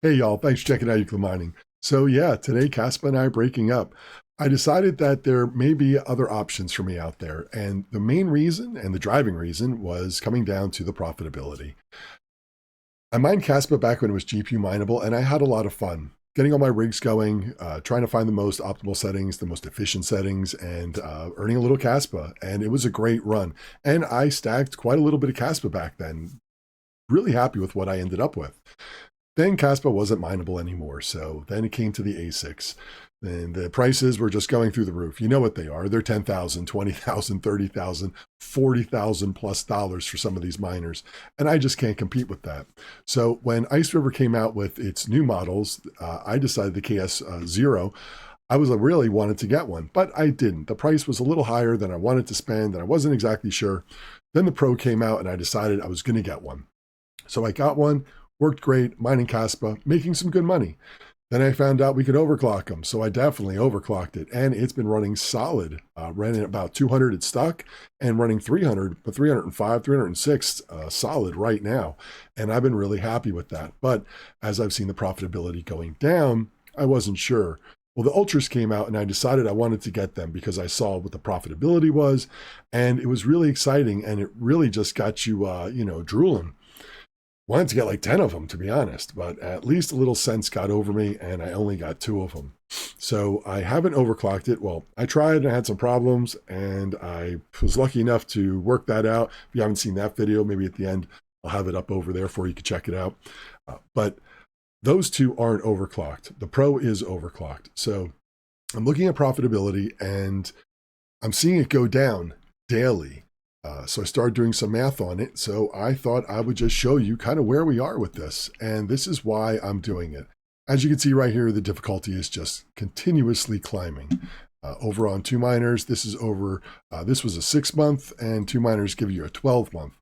Hey y'all, thanks for checking out Euclid Mining. So yeah, today Kaspa and I are breaking up. I decided that there may be other options for me out there. And the main reason and the driving reason was coming down to the profitability. I mined Kaspa back when it was GPU mineable, and I had a lot of fun getting all my rigs going, trying to find the most optimal settings, the most efficient settings, and earning a little Kaspa. And it was a great run. And I stacked quite a little bit of Kaspa back then. Really happy with what I ended up with. Then Kaspa wasn't mineable anymore. So then it came to the ASICs. And the prices were just going through the roof. You know what they are. They're 10,000, 20,000, 30,000, 40,000 plus dollars for some of these miners. And I just can't compete with that. So when Ice River came out with its new models, I decided the KS0. I really wanted to get one, but I didn't. The price was a little higher than I wanted to spend, and I wasn't exactly sure. Then the Pro came out, and I decided I was going to get one. So I got one. Worked great, mining Kaspa, making some good money. Then I found out we could overclock them, so I definitely overclocked it, and it's been running solid. Running about 200 at stuck, and running 300, but 305, 306 solid right now. And I've been really happy with that. But as I've seen the profitability going down, I wasn't sure. Well, the Ultras came out, and I decided I wanted to get them because I saw what the profitability was, and it was really exciting, and it really just got you, drooling. Wanted to get like 10 of them, to be honest, but at least a little sense got over me, and I only got 2 of them. So I haven't overclocked it. Well, I tried and I had some problems, and I was lucky enough to work that out. If you haven't seen that video, maybe at the end, I'll have it up over there for you. You can check it out. But those 2 aren't overclocked. The Pro is overclocked. So I'm looking at profitability, and I'm seeing it go down daily. So I started doing some math on it. So I thought I would just show you kind of where we are with this. And this is why I'm doing it. As you can see right here, the difficulty is just continuously climbing. Over on 2 miners, this is over, this was a 6-month, and 2 miners give you a 12-month.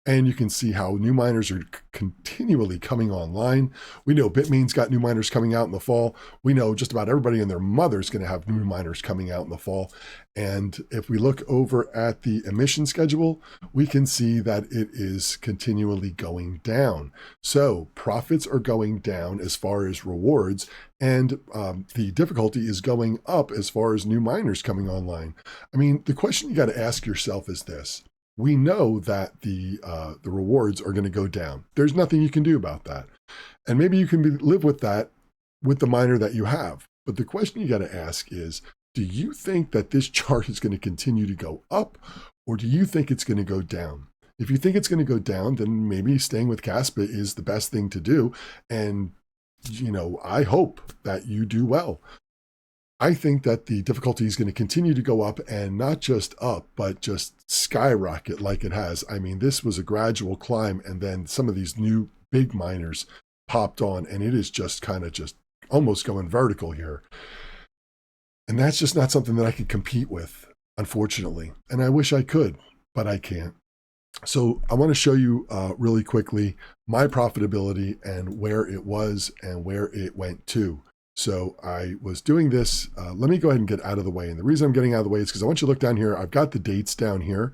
And you can see how new miners are continually coming online. We know Bitmain's got new miners coming out in the fall. We know just about everybody and their mother's going to have new miners coming out in the fall. And if we look over at the emission schedule, we can see that it is continually going down. So profits are going down as far as rewards, and the difficulty is going up as far as new miners coming online. I mean, the question you got to ask yourself is this. We know that the rewards are going to go down. There's nothing you can do about that. And maybe you can live with that with the miner that you have. But the question you got to ask is, do you think that this chart is going to continue to go up, or do you think it's going to go down? If you think it's going to go down, then maybe staying with Kaspa is the best thing to do. And, I hope that you do well. I think that the difficulty is going to continue to go up, and not just up, but just skyrocket like it has. I mean, this was a gradual climb, and then some of these new big miners popped on, and it is just kind of just almost going vertical here. And that's just not something that I can compete with, unfortunately. And I wish I could, but I can't. So I want to show you really quickly my profitability and where it was and where it went to. So I was doing this. Let me go ahead and get out of the way. And the reason I'm getting out of the way is because I want you to look down here. I've got the dates down here.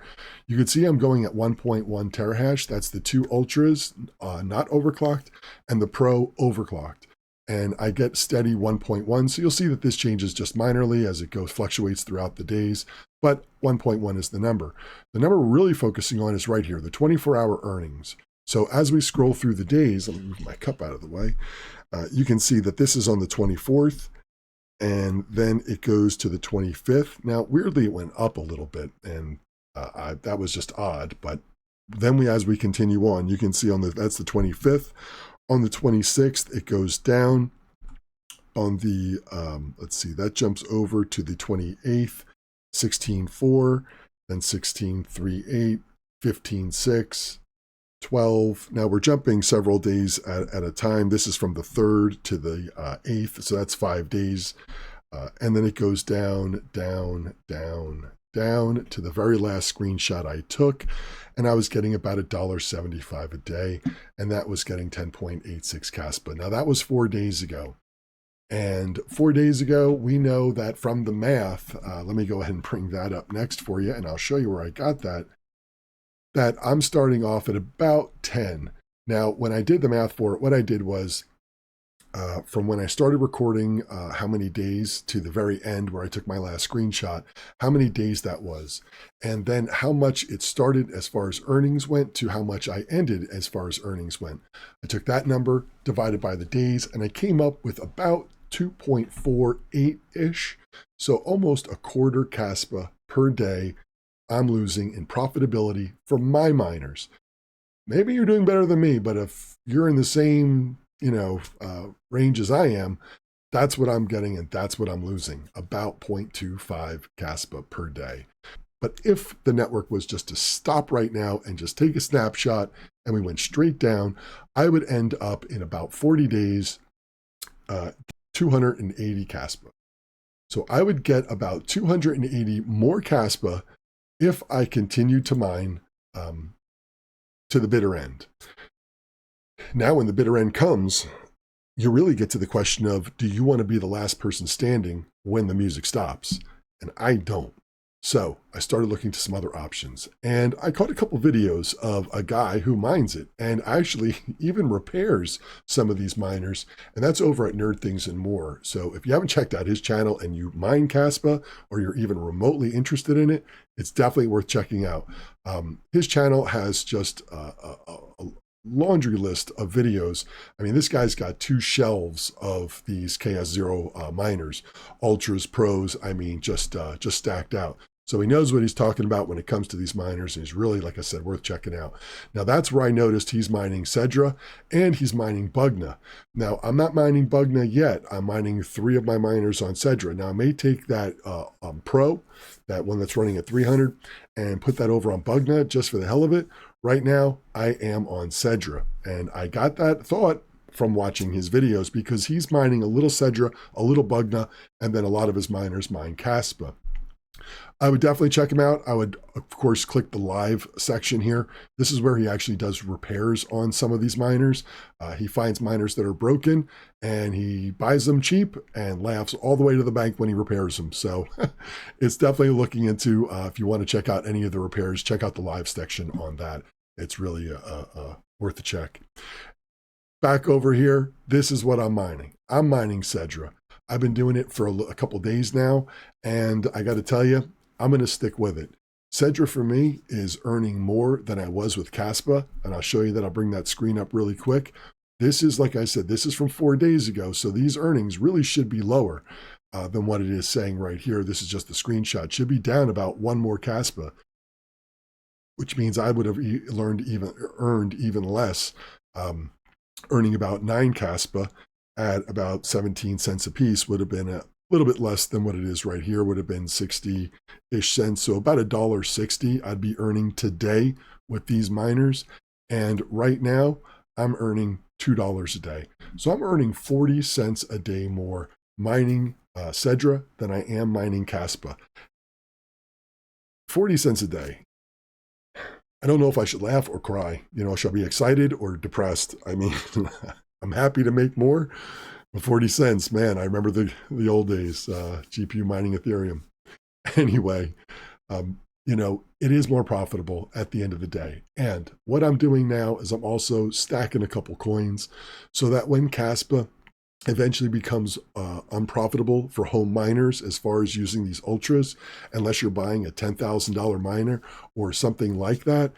You can see I'm going at 1.1 terahash. That's the 2 Ultras, not overclocked, and the Pro overclocked. And I get steady 1.1. So you'll see that this changes just minorly as it fluctuates throughout the days. But 1.1 is the number. The number we're really focusing on is right here, the 24-hour earnings. So as we scroll through the days, let me move my cup out of the way. You can see that this is on the 24th, and then it goes to the 25th. Now, weirdly, it went up a little bit, and that was just odd. But then as we continue on, you can see that's the 25th. On the 26th, it goes down. On the, let's see, that jumps over to the 28th, 16.4, then 16.38, 15.6. 12. Now we're jumping several days at a time. This is from the 3rd to the 8th, so that's 5 days. And then it goes down, down, down, down to the very last screenshot I took. And I was getting about $1.75 a day, and that was getting 10.86 Kaspa. Now that was 4 days ago. And 4 days ago, we know that from the math, let me go ahead and bring that up next for you, and I'll show you where I got that I'm starting off at about 10. Now, when I did the math for it, what I did was from when I started recording, how many days to the very end where I took my last screenshot, how many days that was, and then how much it started as far as earnings went to how much I ended as far as earnings went. I took that number, divided by the days, and I came up with about 2.48-ish. So almost a quarter Kaspa per day I'm losing in profitability for my miners. Maybe you're doing better than me, but if you're in the same, range as I am, that's what I'm getting and that's what I'm losing, about 0.25 Kaspa per day. But if the network was just to stop right now and just take a snapshot and we went straight down, I would end up in about 40 days, 280 Kaspa. So I would get about 280 more Kaspa if I continued to mine to the bitter end. Now, when the bitter end comes, you really get to the question of, do you want to be the last person standing when the music stops? And I don't. So I started looking to some other options, and I caught a couple videos of a guy who mines it and actually even repairs some of these miners, and that's over at Nerd Things and More. So if you haven't checked out his channel and you mine Kaspa, or you're even remotely interested in it, it's definitely worth checking out. His channel has just a laundry list of videos. I mean, this guy's got 2 shelves of these KS0 miners, Ultras, Pros, I mean, just stacked out. So he knows what he's talking about when it comes to these miners, and he's really, like I said, worth checking out. Now, that's where I noticed he's mining Cedra and he's mining Bugna. Now, I'm not mining Bugna yet. I'm mining 3 of my miners on Cedra. Now, I may take that Pro, that one that's running at 300, and put that over on Bugna just for the hell of it. Right now, I am on Cedra, and I got that thought from watching his videos because he's mining a little Cedra, a little Bugna, and then a lot of his miners mine Kaspa. I would definitely check him out. I would, of course, click the live section here. This is where he actually does repairs on some of these miners. He finds miners that are broken and he buys them cheap and laughs all the way to the bank when he repairs them. So it's definitely looking into, if you want to check out any of the repairs, check out the live section on that. It's really worth a check. Back over here, this is what I'm mining. I'm mining Cedra. I've been doing it for a couple days now, and I got to tell you, I'm going to stick with it. Cedra for me is earning more than I was with Kaspa, and I'll show you that. I'll bring that screen up really quick. This is, like I said, this is from 4 days ago, so these earnings really should be lower than what it is saying right here. This is just the screenshot. Should be down about 1 more Kaspa, which means I would have earned even less, earning about 9 Kaspa at about 17 cents a piece would have been a little bit less than what it is right here, would have been 60-ish cents. So about $1.60 I'd be earning today with these miners. And right now I'm earning $2 a day. So I'm earning 40 cents a day more mining Cedra than I am mining Kaspa. 40 cents a day. I don't know if I should laugh or cry. Should I be excited or depressed? I mean, I'm happy to make more. But 40 cents, man, I remember the old days, GPU mining Ethereum. Anyway, it is more profitable at the end of the day. And what I'm doing now is I'm also stacking a couple coins so that when Kaspa eventually becomes unprofitable for home miners as far as using these ultras, unless you're buying a $10,000 miner or something like that,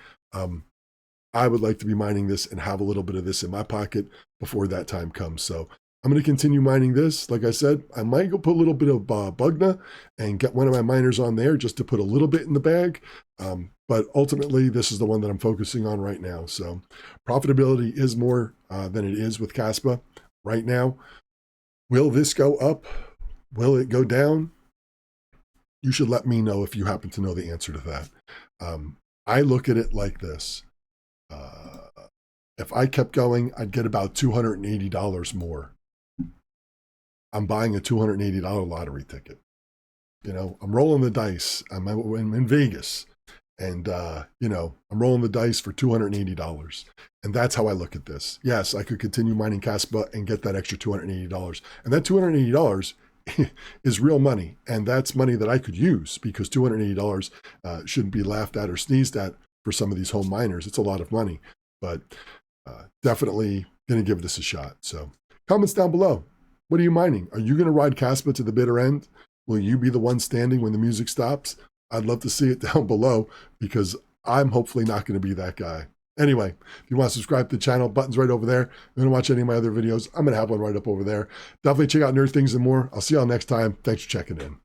I would like to be mining this and have a little bit of this in my pocket before that time comes. So I'm going to continue mining this. Like I said, I might go put a little bit of Bugna and get one of my miners on there just to put a little bit in the bag. But ultimately, this is the one that I'm focusing on right now. So profitability is more than it is with Kaspa right now. Will this go up? Will it go down? You should let me know if you happen to know the answer to that. I look at it like this. If I kept going, I'd get about $280 more. I'm buying a $280 lottery ticket. I'm rolling the dice. I'm in Vegas, and I'm rolling the dice for $280. And that's how I look at this. Yes, I could continue mining Kaspa and get that extra $280. And that $280 is real money. And that's money that I could use, because $280 shouldn't be laughed at or sneezed at for some of these home miners. It's a lot of money, but definitely going to give this a shot. So Comments down below. What are you mining? Are you going to ride Kaspa to the bitter end? Will you be the one standing when the music stops? I'd love to see it down below because I'm hopefully not going to be that guy. Anyway, if you want to subscribe to the channel, button's right over there. If you want to watch any of my other videos, I'm going to have one right up over there. Definitely check out Nerd Things and More. I'll see y'all next time. Thanks for checking in.